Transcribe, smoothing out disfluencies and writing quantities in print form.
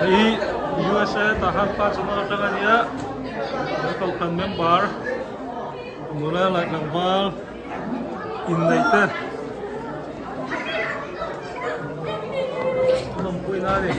Hei USA tahan pa chuma tangania local fan member mula like langmal in laite mampuin nari